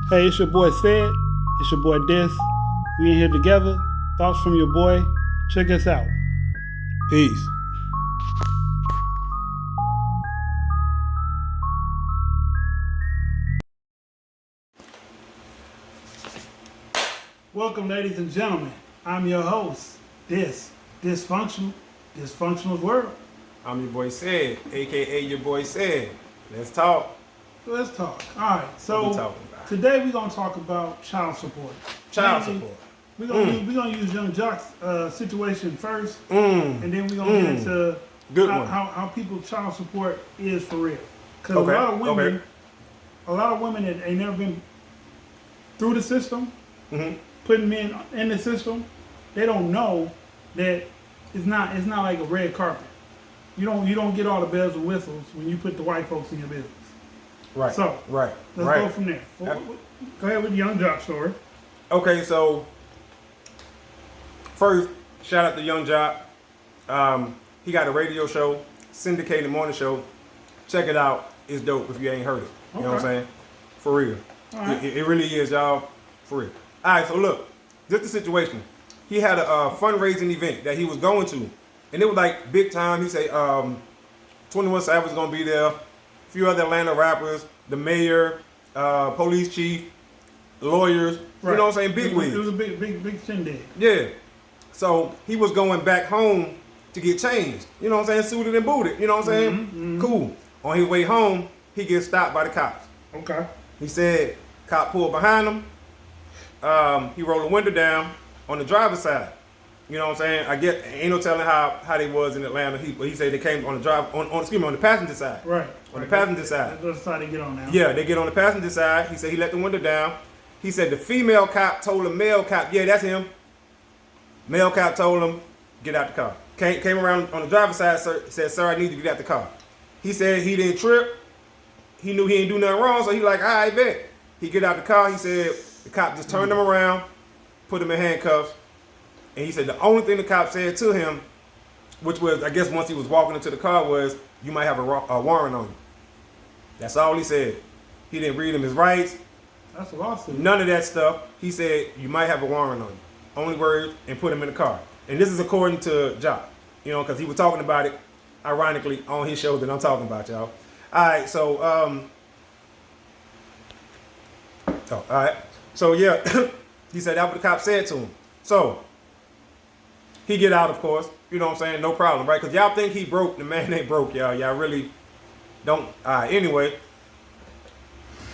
Hey, it's your boy Sid. It's your boy Dis. We in here together. Thoughts from your boy. Check us out. Peace. Welcome, ladies and gentlemen. I'm your host, Dysfunctional World. I'm your boy Sid, aka your boy Sid. Let's talk. Let's talk. All right. What we So talking about? today we're gonna talk about child support. Child Mainly, support. We're gonna use Young Jock's situation first, Mm. and then we're gonna get into Good one. how people's child support is for real. Because Okay, a lot of women that ain't never been through the system, Mm-hmm. putting men in the system, they don't know that it's not like a red carpet. You don't get all the bells and whistles when you put the white folks in your business. Right. So right. let's right. go from there. Go ahead with the Young Jock story. Okay, so first, shout out to Young Jock. He got a radio show, syndicated morning show. Check it out. It's dope if you ain't heard it. You know what I'm saying? For real. All right. It really is, y'all. For real. All right, so look, this is the situation. He had a fundraising event that he was going to, and it was like big time. He said 21 Savage was gonna be there, a few other Atlanta rappers, the mayor, police chief, lawyers. Right. You know what I'm saying? Big wigs. It was a big shindig. Yeah. So he was going back home to get changed. You know what I'm saying? Suited and booted. You know what I'm saying? Mm-hmm. Cool. On his way home, he gets stopped by the cops. Okay. He said, cop pulled behind him. He rolled the window down on the driver's side. You know what I'm saying? I get ain't no telling how they was in Atlanta. He said they came on the on the passenger side. Right. On the passenger side. That's the side they get on now. Yeah, they get on the passenger side. He said he let the window down. He said the female cop told the male cop, yeah, that's him. Male cop told him, get out the car. Came around on the driver's side, said, sir, I need you to get out the car. He said he didn't trip. He knew he didn't do nothing wrong, so he like, all right, bet. He get out the car. He said the cop just turned him around, put him in handcuffs. And he said the only thing the cop said to him, which was, I guess once he was walking into the car, was, you might have a warrant on you. That's all he said. He didn't read him his rights. That's a lawsuit. None of that stuff. He said, you might have a warrant on you. Only words, and put him in the car. And this is according to Jock, you know, because he was talking about it, ironically, on his show that I'm talking about, y'all. All right, so, all right. So, yeah, he said that's what the cop said to him. So, he get out, of course. You know what I'm saying? No problem, right? Because y'all think he broke. The man ain't broke, y'all. Y'all really don't. All right, anyway.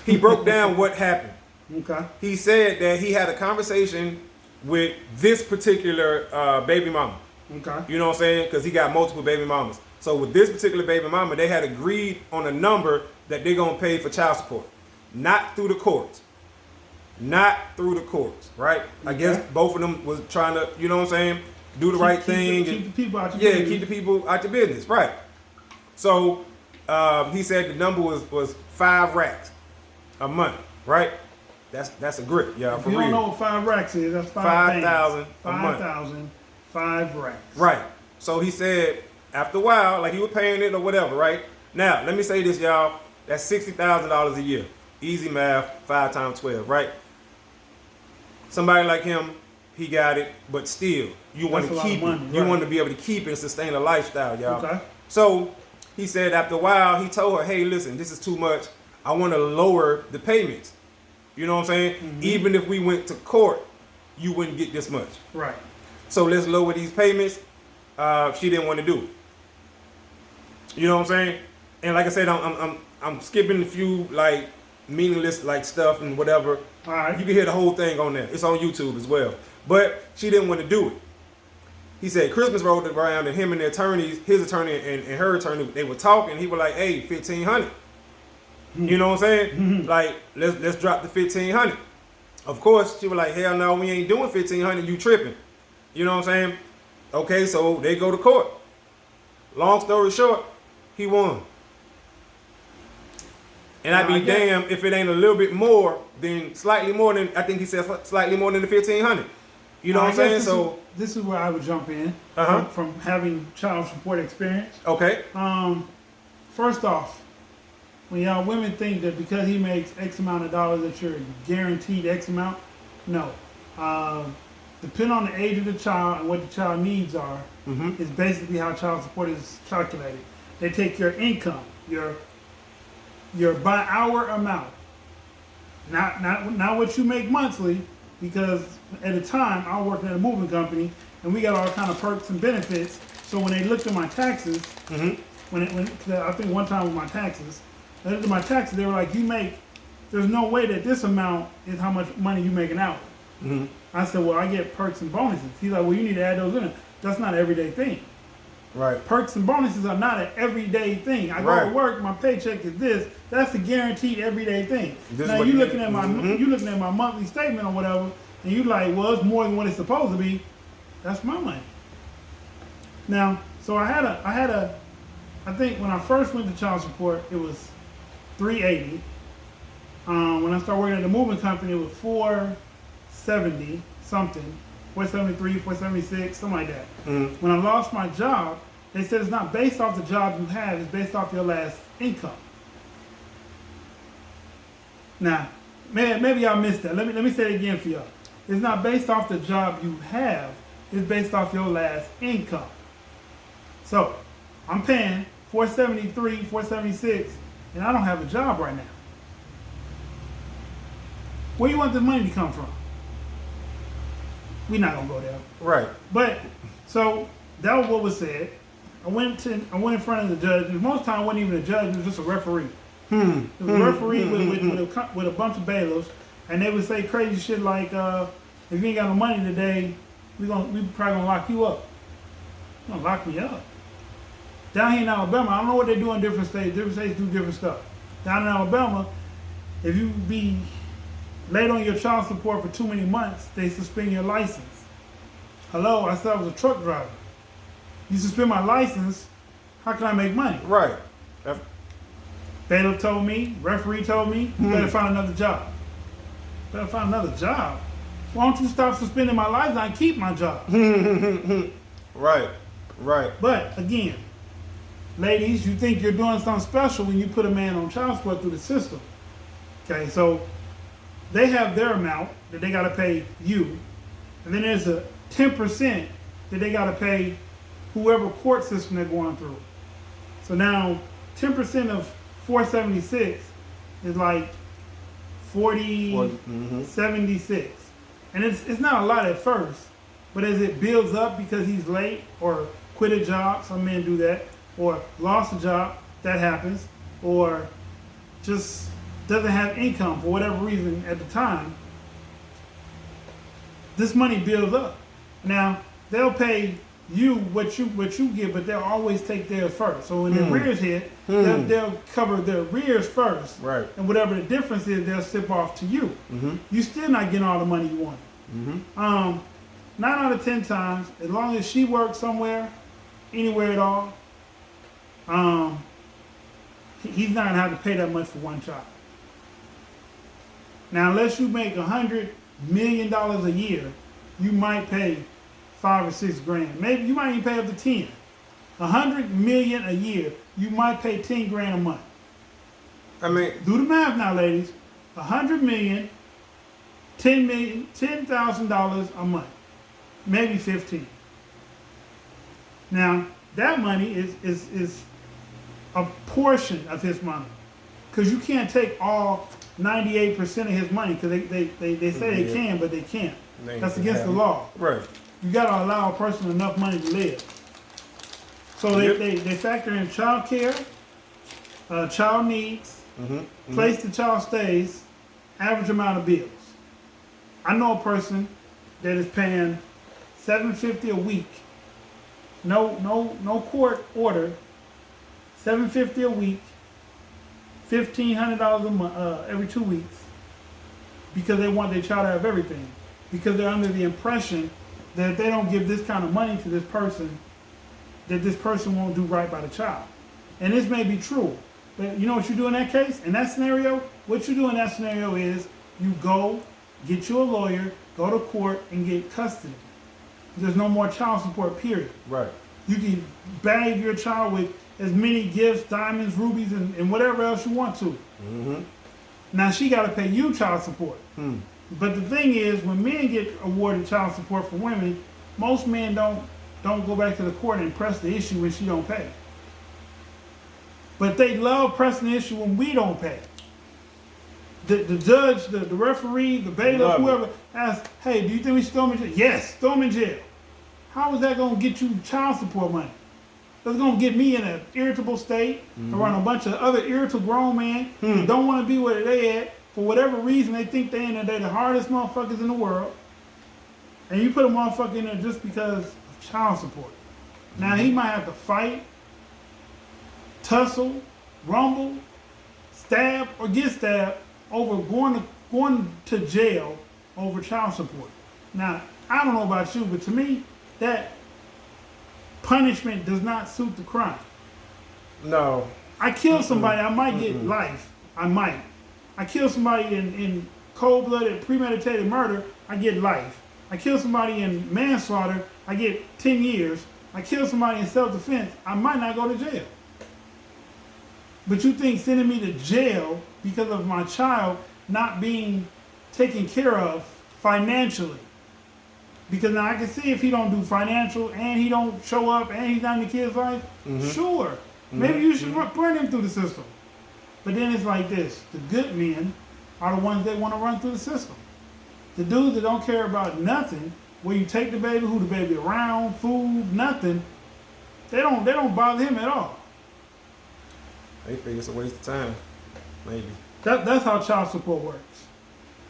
He broke down what happened. Okay. He said that he had a conversation with this particular baby mama. Okay. You know what I'm saying? Because he got multiple baby mamas. So with this particular baby mama, they had agreed on a number that they're going to pay for child support. Not through the courts. Not through the courts, right? Okay. I guess both of them was trying to, you know what I'm saying, do the right thing. Keep the people out your business. business. Keep the people out your business, right. So he said the number was 5 racks a month, right? That's a grip, y'all, for real. If you don't know what 5 racks is, that's 5,000 a month. 5,000, 5 racks. Right. So he said after a while, like he was paying it or whatever, right? Now, let me say this, y'all. That's $60,000 a year. Easy math, 5 times 12, right? Somebody like him, he got it, but still, you want to keep it. You want to be able to keep and sustain a lifestyle, y'all. Okay. So he said after a while, he told her, hey, listen, this is too much. I want to lower the payments. You know what I'm saying? Mm-hmm. Even if we went to court, you wouldn't get this much. Right. So let's lower these payments. She didn't want to do it. You know what I'm saying? And like I said, I'm skipping a few like meaningless like stuff and whatever. All right. You can hear the whole thing on there. It's on YouTube as well. But she didn't want to do it. He said Christmas rolled around and him and the attorneys, his attorney and her attorney, they were talking. He was like, hey, $1,500. You know what I'm saying? Mm-hmm. Like, let's drop the $1,500. Of course, she was like, hell no, we ain't doing $1,500. You tripping. You know what I'm saying? Okay, so they go to court. Long story short, he won. And I'd be damned if it ain't a little bit more than, slightly more than, I think he said slightly more than the $1,500. You know what I'm saying? So this is where I would jump in from having child support experience. Okay. First off, when y'all women think that because he makes X amount of dollars that you're guaranteed X amount, no. Depending on the age of the child and what the child needs are, is basically how child support is calculated. They take your income, your by hour amount, not what you make monthly, because at the time I worked at a moving company and we got all kind of perks and benefits. So when they looked at my taxes, when I think one time with my taxes, they looked at my taxes, they were like, there's no way that this amount is how much money you make an hour. I said, well, I get perks and bonuses. He's like, well, you need to add those in. That's not an everyday thing. Right. Perks and bonuses are not an everyday thing. I go to work, my paycheck is this. That's a guaranteed everyday thing. Now you looking at my monthly statement or whatever, and you like, well, it's more than what it's supposed to be. That's my money. Now, so I think when I first went to child support, it was $380. When I started working at the moving company, it was $470 something. 473, 476, something like that. When I lost my job, they said it's not based off the job you have, it's based off your last income. Now, maybe y'all missed that. Let me say it again for y'all. It's not based off the job you have, it's based off your last income. So, I'm paying 473, 476, and I don't have a job right now. Where you want this money to come from? We're not gonna go there. Right. But so that was what was said. I went in front of the judge. And most time it wasn't even a judge, it was just a referee. It was a referee with a bunch of bailiffs, and they would say crazy shit like, if you ain't got no money today, we probably gonna lock you up. You're gonna lock me up. Down here in Alabama, I don't know what they do in different states. Different states do different stuff. Down in Alabama, if you be late on your child support for too many months, they suspend your license. Hello, I said I was a truck driver. You suspend my license, how can I make money? Right. Bailiff told me, referee told me, you better find another job. Better find another job. Why don't you stop suspending my license and keep my job? Right. But again, ladies, you think you're doing something special when you put a man on child support through the system. Okay, so they have their amount that they got to pay you, and then there's a 10% that they got to pay whoever court system they're going through. So now 10% of 476 is like 76, and it's not a lot at first, but as it builds up because he's late or quit a job, some men do that, or lost a job, that happens, or just doesn't have income for whatever reason at the time, this money builds up. Now, they'll pay you what you get, but they'll always take theirs first. So when the arrears hit, they'll cover the arrears first. Right. And whatever the difference is, they'll slip off to you. You still not getting all the money you want. 9 out of 10 times, as long as she works somewhere, anywhere at all, he's not gonna have to pay that much for one child. Now, unless you make $100 million a year, you might pay $5 or $6 grand. Maybe you might even pay up to 10. $100 million a year, you might pay 10 grand a month. I mean, do the math now, ladies. 100 million, 10 million, $10,000 a month, maybe 15. Now, that money is a portion of his money, because you can't take all 98% of his money, because they say they can, but they can't. That's against the law. Right. You got to allow a person enough money to live. So they factor in child care, child needs, place the child stays, average amount of bills. I know a person that is paying $750 a week. No court order. $750 a week, $1,500 a month, every 2 weeks, because they want their child to have everything. Because they're under the impression that if they don't give this kind of money to this person, that this person won't do right by the child. And this may be true, but you know what you do in that case? In that scenario, what you do in that scenario is you go, get you a lawyer, go to court, and get custody. There's no more child support, period. Right. You can bag your child with as many gifts, diamonds, rubies, and whatever else you want to. Mm-hmm. Now she got to pay you child support. Hmm. But the thing is, when men get awarded child support for women, most men don't go back to the court and press the issue when she don't pay. But they love pressing the issue when we don't pay. The judge, the referee, the bailiff, whoever asks, hey, do you think we should throw him in jail? Yes, throw him in jail. How is that going to get you child support money? That's going to get me in an irritable state around a bunch of other irritable grown men who don't want to be where they at. For whatever reason, they think they're the hardest motherfuckers in the world. And you put a motherfucker in there just because of child support. Now, he might have to fight, tussle, rumble, stab, or get stabbed over going to jail over child support. Now, I don't know about you, but to me, that punishment does not suit the crime. No. I kill somebody, I might get life. I might. I kill somebody in cold-blooded, premeditated murder, I get life. I kill somebody in manslaughter, I get 10 years. I kill somebody in self-defense, I might not go to jail. But you think sending me to jail because of my child not being taken care of financially? Because now I can see if he don't do financial and he don't show up and he's not in the kid's life, sure. Maybe you should run him through the system. But then it's like this. The good men are the ones that want to run through the system. The dudes that don't care about nothing, where you take the baby, who the baby around, food, nothing, they don't bother him at all. They figure it's a waste of time. Maybe. That's how child support works.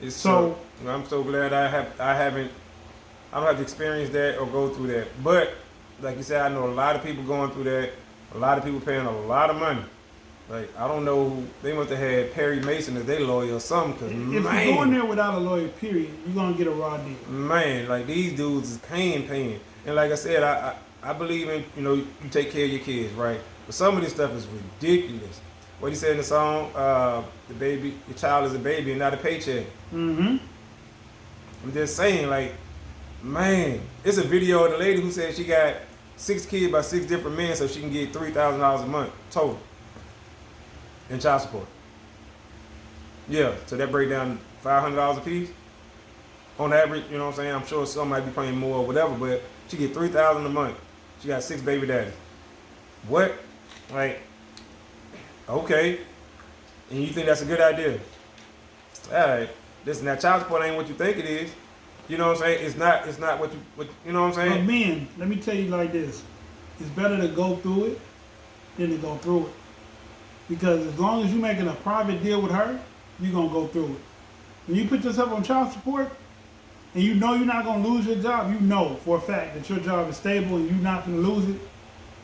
It's so I'm so glad I don't have to experience that or go through that. But like you said, I know a lot of people going through that. A lot of people paying a lot of money. Like, I don't know who, they must have had Perry Mason as their lawyer or something. Cause if you go in there without a lawyer, period, you're going to get a raw deal. Man, like, these dudes is paying. And like I said, I believe in, you take care of your kids, right? But some of this stuff is ridiculous. What he said in the song, your child is a baby and not a paycheck. I'm just saying, like, man, it's a video of the lady who said she got 6 kids by 6 different men so she can get $3,000 a month total in child support. Yeah, so that break down $500 a piece on average. You know what I'm saying? I'm sure some might be paying more or whatever, but she get $3,000 a month. She got 6 baby daddies. What? Like, okay, and you think that's a good idea? All right, listen, that child support ain't what you think it is. You know what I'm saying? It's not what you know what I'm saying? But men, let me tell you like this. It's better to go through it than to go through it. Because as long as you're making a private deal with her, you're going to go through it. When you put yourself on child support, and you know you're not going to lose your job, you know for a fact that your job is stable and you're not going to lose it,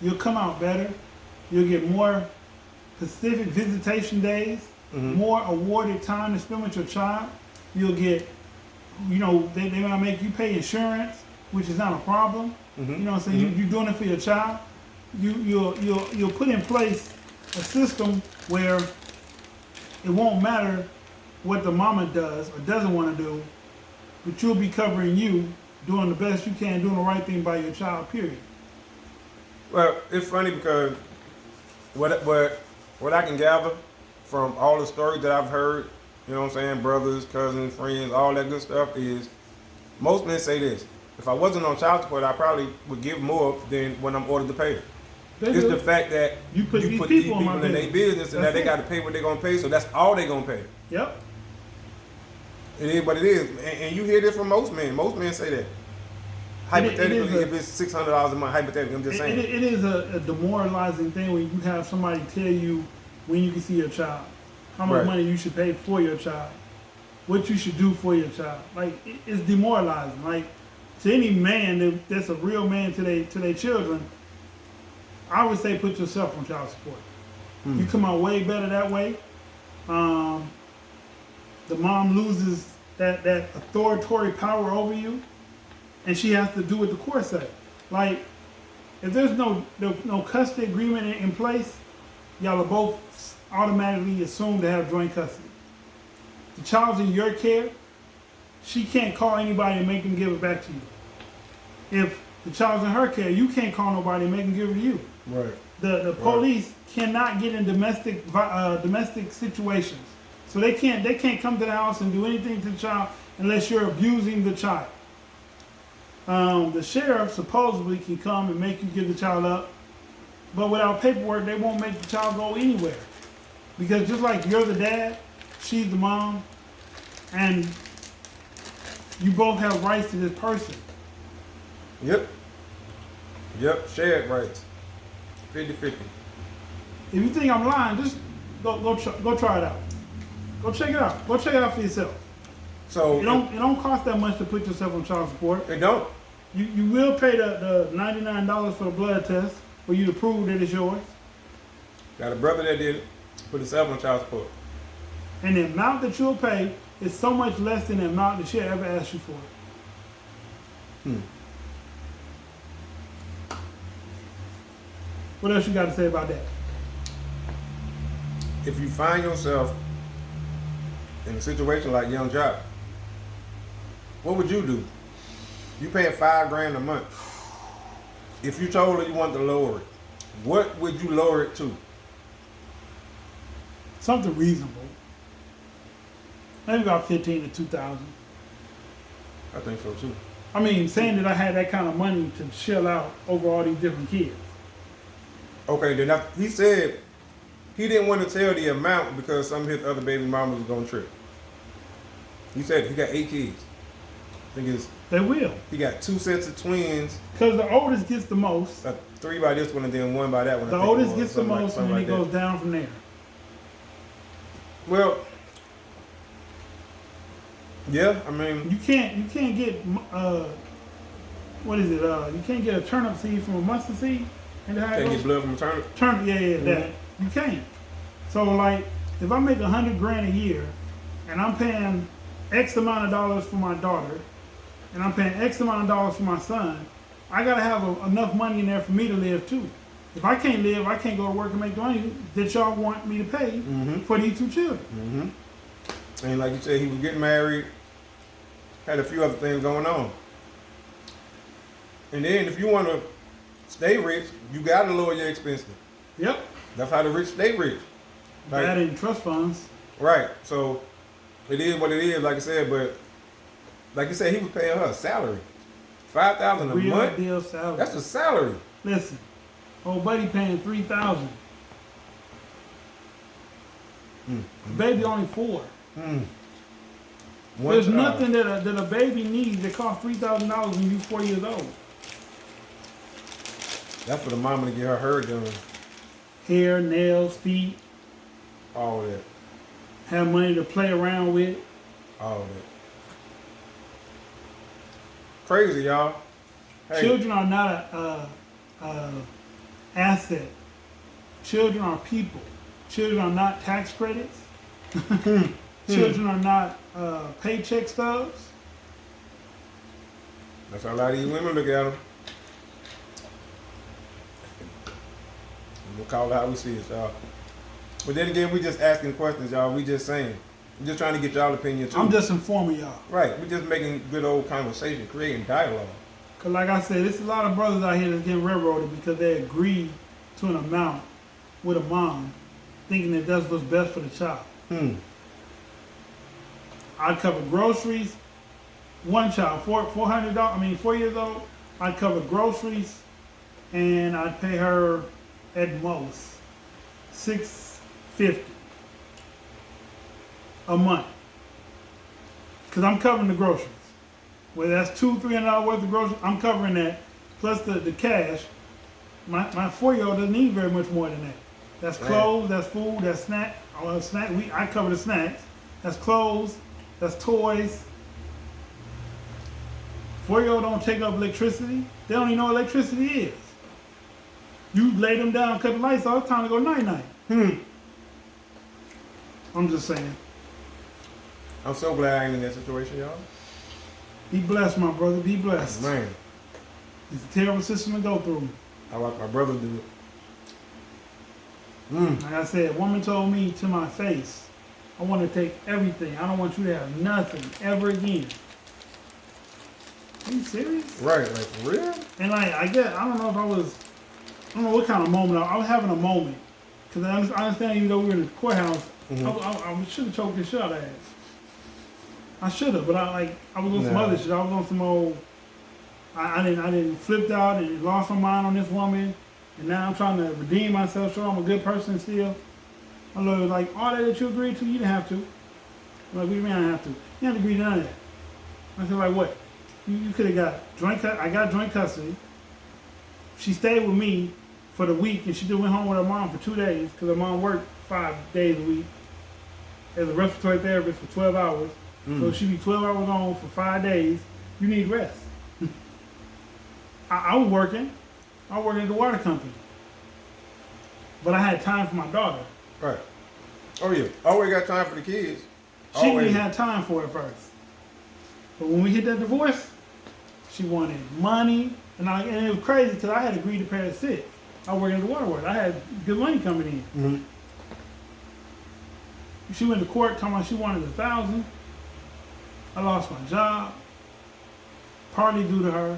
you'll come out better. You'll get more specific visitation days, more awarded time to spend with your child. You'll get, they might make you pay insurance, which is not a problem. You know what I'm saying? You're doing it for your child. You'll put in place a system where it won't matter what the mama does or doesn't want to do, but you'll be covering you, doing the best you can, doing the right thing by your child, period. Well, it's funny because what I can gather from all the stories that I've heard, you know what I'm saying, brothers, cousins, friends, all that good stuff, is most men say this: if I wasn't on child support, I probably would give more than when I'm ordered to pay. It's the fact that you put these people people in their business and that they got to pay what they're going to pay, so that's all they're going to pay. Yep. It is what it is. And you hear this from most men. Most men say that. Hypothetically, if it's $600 a month, hypothetically, I'm just saying. It is a demoralizing thing when you have somebody tell you when you can see your child, how much money you should pay for your child, what you should do for your child. Like, it's demoralizing. Like, to any man that's a real man to their children, I would say put yourself on child support. You come out way better that way. The mom loses that authoritative power over you, and she has to do what the court says. Like, if there's no custody agreement in place, y'all are both automatically assumed to have joint custody. The child's in your care, she can't call anybody and make them give it back to you. If the child's in her care, you can't call nobody and make them give it to you. Right. The police cannot get in domestic situations, so they can't come to the house and do anything to the child unless you're abusing the child. The sheriff supposedly can come and make you give the child up, but without paperwork, they won't make the child go anywhere. Because just like you're the dad, she's the mom, and you both have rights to this person. Yep, shared rights. 50-50. If you think I'm lying, just go try it out. Go check it out. Go check it out for yourself. So it don't cost that much to put yourself on child support. It don't. You will pay the $99 for the blood test for you to prove that it's yours. Got a brother that did it. Put himself on child support. And the amount that you'll pay is so much less than the amount that she'll ever ask you for. What else you got to say about that? If you find yourself in a situation like Young Jock, what would you do? You paying $5,000 a month. If you told her you wanted to lower it, what would you lower it to? Something reasonable. Maybe about 15 to 2,000. I think so too. I mean, saying that I had that kind of money to shell out over all these different kids. Okay, then he said he didn't want to tell the amount because some of his other baby mamas was gonna trip. He said he got 8 kids. I think it's They will. he got 2 sets of twins. Because the oldest gets the most. 3 by this one and then 1 by that one. The oldest gets the most, and then it goes down from there. Well, yeah, I mean, You can't get what is it? You can't get a turnip seed from a mustard seed. And how it can't goes? get blood from a turnip. Turnip, yeah, that you can't. So like, if I make $100,000 a year, and I'm paying X amount of dollars for my daughter, and I'm paying X amount of dollars for my son, I gotta have enough money in there for me to live too. If I can't live, I can't go to work and make the money that y'all want me to pay for these 2 children. And like you said, he was getting married, had a few other things going on. And then if you want to stay rich, you got to lower your expenses. Yep. That's how the rich stay rich. Like, That in trust funds. right. So it is what it is, like I said. But like you said, he was paying her a salary, $5,000 a Real month. deal salary. That's a salary. Listen, old buddy paying $3,000. Baby only 4. One There's child. nothing that a baby needs that costs $3,000 when you're 4 years old. That's for the mama to get her done. Hair, nails, feet, All that. have money to play around with. All that. Crazy, y'all. Hey. Children are not a asset. Children are people. Children are not tax credits. Children are not paycheck stubs. That's how a lot of these women look at them. We'll call it how we see it, y'all. But then again, we just asking questions, y'all. We just saying. We're just trying to get y'all opinion too. I'm just informing y'all. Right. We're just making good old conversation, creating dialogue. Because like I said, there's a lot of brothers out here that's getting railroaded because they agree to an amount with a mom, thinking that that's what's best for the child. I'd cover groceries. One child, $400. I mean, 4 years old. I'd cover groceries, and I'd pay her at most $650 a month. Because I'm covering the groceries. Whether that's $200-300 worth of groceries, I'm covering that. Plus the cash. My 4-year-old doesn't need very much more than that. That's clothes, that's food, that's snack. I cover the snacks. That's clothes, that's toys. 4-year-old don't take up electricity. They don't even know what electricity is. You lay them down, cut the lights off, it's time to go night-night. I'm just saying. I'm so glad I ain't in that situation, y'all. Be blessed, my brother. Be blessed. Man, It's a terrible system to go through. I like my brother do it. Like I said, a woman told me to my face, I want to take everything. I don't want you to have nothing ever again. Are you serious? Right, like for real? And like, I don't know if I was don't know what kind of moment I was having a moment because I understand even though we were in the courthouse, I should have choked this shit out of ass. I should have, but I was on some other shit. I was on some old. I didn't flipped out and lost my mind on this woman, and now I'm trying to redeem myself, show I'm a good person still. I was like, all that you agreed to, you didn't have to. I'm like, what do you mean I didn't have to? You didn't have to agree to none of that. I said, like, what? You could have got I got joint custody. She stayed with me for the week, and she just went home with her mom for 2 days because her mom worked 5 days a week as a respiratory therapist for 12 hours. So she'd be 12 hours on for 5 days. You need rest. I was working. I was working at the water company. But I had time for my daughter. Right. Oh, yeah. Always got time for the kids. She didn't have time for it first. But when we hit that divorce, she wanted money. And it was crazy because I had agreed to pay her 6. I was working at the water works. I had good money coming in. Mm-hmm. She went to court talking about she wanted $1,000. I lost my job. Partly due to her.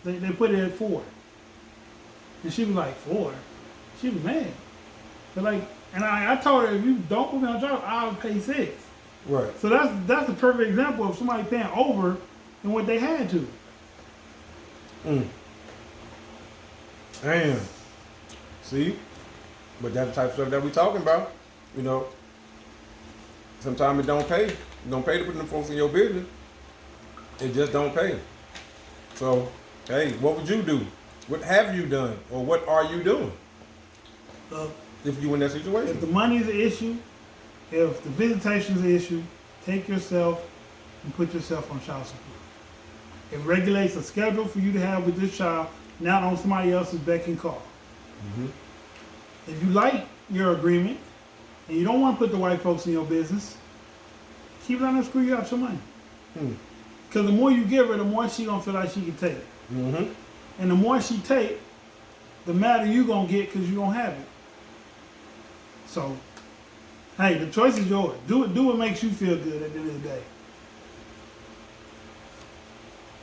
They put it at 4. And she was like, 4? She was mad. But and I told her, if you don't put me on job, I'll pay 6. Right. So that's a perfect example of somebody paying over than what they had to. Damn. See? But that's the type of stuff that we talking about. You know. Sometimes it don't pay. It don't pay to put them folks in your business. It just don't pay. So, hey, what would you do? What have you done? Or what are you doing? If you in that situation? If the money's an issue, if the visitation's an issue, take yourself and put yourself on child support. It regulates a schedule for you to have with this child, not on somebody else's beck and call. If you like your agreement and you don't want to put the white folks in your business, keep letting her screw you out your money. Because the more you give her, the more she gonna feel like she can take. And the more she take, the madder you gonna get because you don't have it. So, hey, the choice is yours. Do what makes you feel good at the end of the day.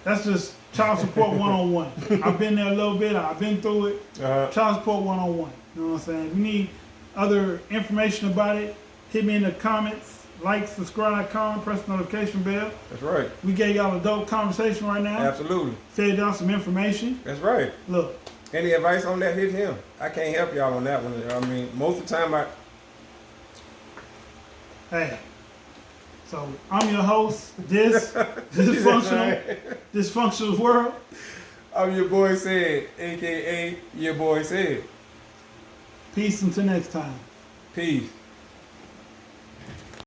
That's just child support 101. I've been there a little bit. I've been through it. Child support 101. You know what I'm saying? If you need other information about it, hit me in the comments. Like, subscribe, comment, press the notification bell. That's right. We gave y'all a dope conversation right now. Absolutely. Fed y'all some information. That's right. Look. Any advice on that, hit him. I can't help y'all on that one. I mean, most of the time Hey. So, I'm your host. Dysfunctional world. I'm your boy Said, a.k.a. your boy Said. Peace until next time. Peace.